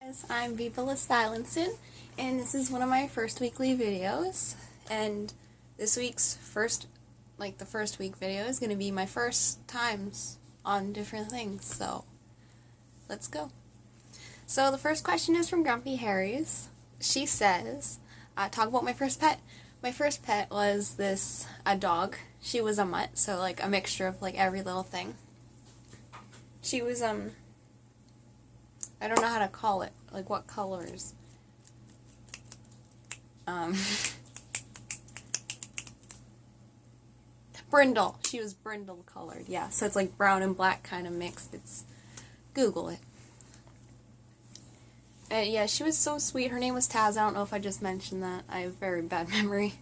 Guys, I'm Viva Stylinson, and this is one of my first weekly videos, and this week's the first week video is going to be my first times on different things, so let's go. So the first question is from Grumpy Harry's. She says, talk about my first pet. My first pet was a dog. She was a mutt, so like a mixture of like every little thing. She was, I don't know how to call it. Like, what colors? Brindle. She was brindle colored. Yeah, so it's like brown and black kind of mixed. Google it. Yeah, she was so sweet. Her name was Taz. I don't know if I just mentioned that. I have very bad memory.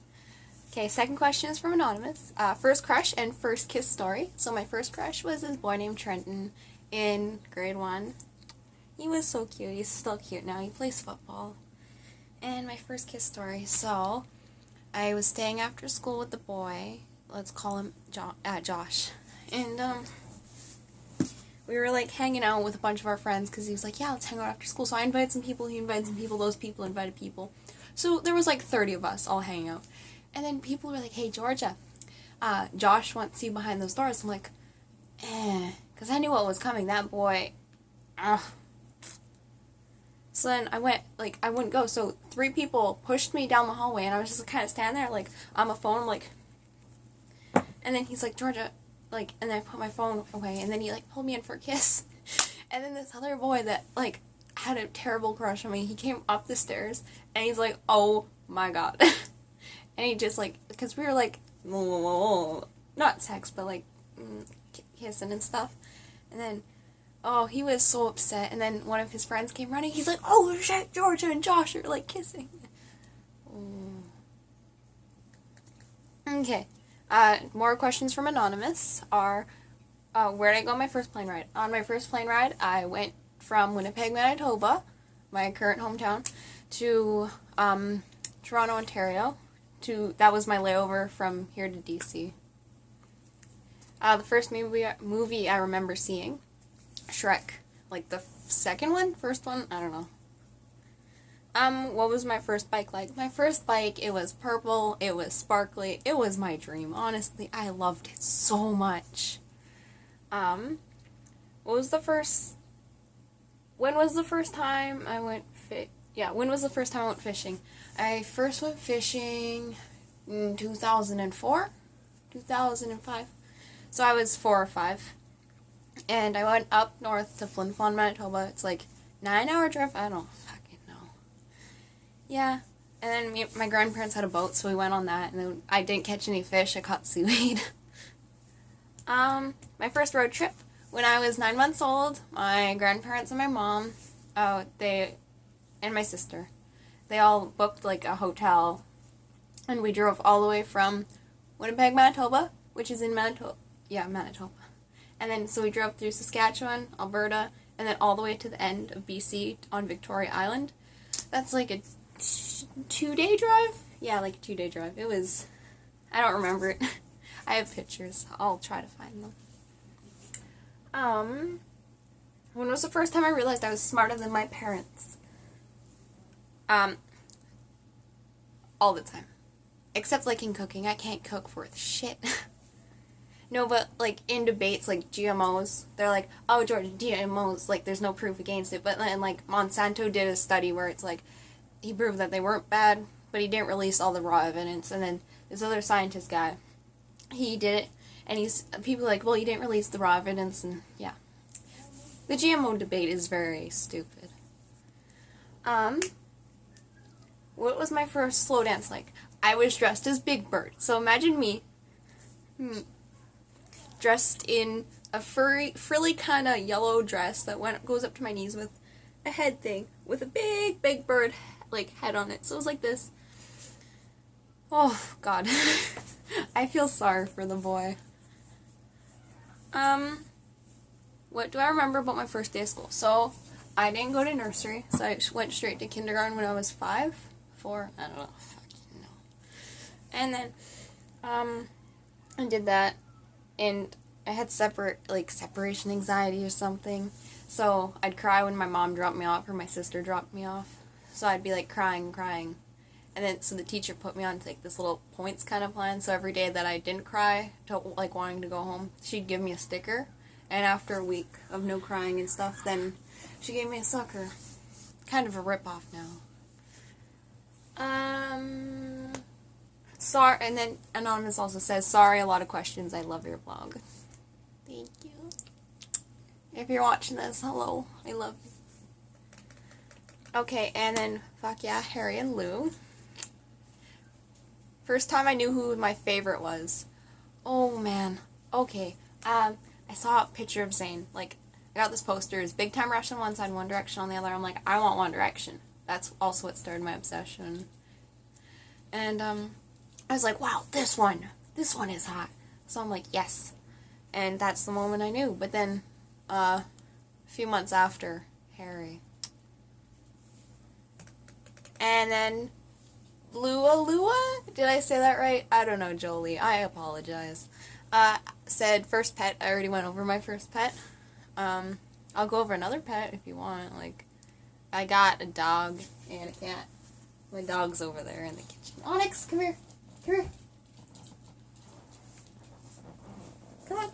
Okay, second question is from Anonymous. First crush and first kiss story. So my first crush was this boy named Trenton in grade 1. He was so cute. He's still cute now. He plays football. And my first kiss story. So, I was staying after school with the boy. Let's call him Josh. And, we were, like, hanging out with a bunch of our friends because he was like, yeah, let's hang out after school. So I invited some people. He invited some people. Those people invited people. So there was, like, 30 of us all hanging out. And then people were like, hey, Georgia, Josh wants you behind those doors. I'm like, because I knew what was coming. That boy, So then I wouldn't go. So 3 people pushed me down the hallway, and I was just kind of standing there, like, on my phone, like, and then he's like, Georgia, like, and then I put my phone away, and then he, like, pulled me in for a kiss. And then this other boy that, like, had a terrible crush on me, he came up the stairs, and he's like, oh my god. And he just, like, because we were, like, not sex, but, like, kissing and stuff. And then, oh, he was so upset, and then one of his friends came running. He's like, oh shit, Georgia and Josh are, like, kissing. Okay, more questions from Anonymous are, where did I go on my first plane ride? On my first plane ride, I went from Winnipeg, Manitoba, my current hometown, to, Toronto, Ontario. That was my layover from here to DC. The first movie I remember seeing, Shrek. Like the second one? First one? I don't know. What was my first bike like? My first bike, it was purple, it was sparkly, it was my dream. Honestly, I loved it so much. When was the first time I went when was the first time I went fishing? I first went fishing in 2004? 2005? So I was 4 or 5. And I went up north to Flin Flon, Manitoba. It's like 9-hour drive. I don't fucking know. Yeah. And then my grandparents had a boat, so we went on that. And then I didn't catch any fish. I caught seaweed. My first road trip, when I was 9 months old, my grandparents and my mom, and my sister, they all booked like a hotel. And we drove all the way from Winnipeg, Manitoba, which is in Manitoba. Yeah, Manitoba. And then, so we drove through Saskatchewan, Alberta, and then all the way to the end of BC on Victoria Island. That's like a 2-day drive? Yeah, like a 2-day drive. It was, I don't remember it. I have pictures. I'll try to find them. When was the first time I realized I was smarter than my parents? All the time. Except, like, in cooking. I can't cook worth shit. No, but, like, in debates, like, GMOs, they're like, oh, George, GMOs, like, there's no proof against it. But then, like, Monsanto did a study where it's, like, he proved that they weren't bad, but he didn't release all the raw evidence. And then this other scientist guy, he did it, and people are like, well, you didn't release the raw evidence, and, yeah. The GMO debate is very stupid. What was my first slow dance like? I was dressed as Big Bird. So imagine me dressed in a frilly kind of yellow dress that goes up to my knees with a head thing with a big bird like head on it. So it was like this. Oh god. I feel sorry for the boy. What do I remember about my first day of school? So I didn't go to nursery, so I went straight to kindergarten when I was 4, I don't know. And then I did that, and I had separation anxiety or something. So I'd cry when my mom dropped me off or my sister dropped me off. So I'd be like crying, crying. And then, so the teacher put me on like this little points kind of plan. So every day that I didn't cry, to, like wanting to go home, she'd give me a sticker. And after a week of no crying and stuff, then she gave me a sucker. Kind of a ripoff now. Sorry, and then Anonymous also says, sorry, a lot of questions. I love your blog. Thank you. If you're watching this, hello. I love you. Okay, and then, fuck yeah, Harry and Lou. First time I knew who my favorite was. Oh, man. Okay. I saw a picture of Zayn. Like, I got this poster. It's Big Time Rush on one side, One Direction on the other. I'm like, I want One Direction. That's also what started my obsession. And, I was like, wow, this one is hot. So I'm like, yes. And that's the moment I knew. But then, a few months after, Harry. And then, Lua? Did I say that right? I don't know, Jolie. I apologize. Said first pet. I already went over my first pet. I'll go over another pet if you want. Like, I got a dog and a cat. My dog's over there in the kitchen. Onyx, come here. Come here. Come on.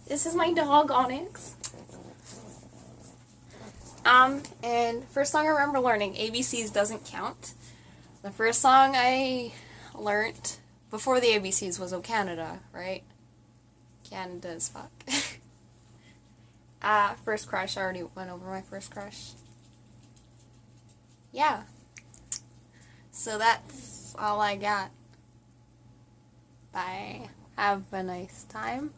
This is my dog, Onyx. And first song I remember learning, ABCs doesn't count. The first song I learned before the ABCs was Oh Canada, right? Canada as fuck. First crush, I already went over my first crush. Yeah. So that's all I got. Bye. Have a nice time.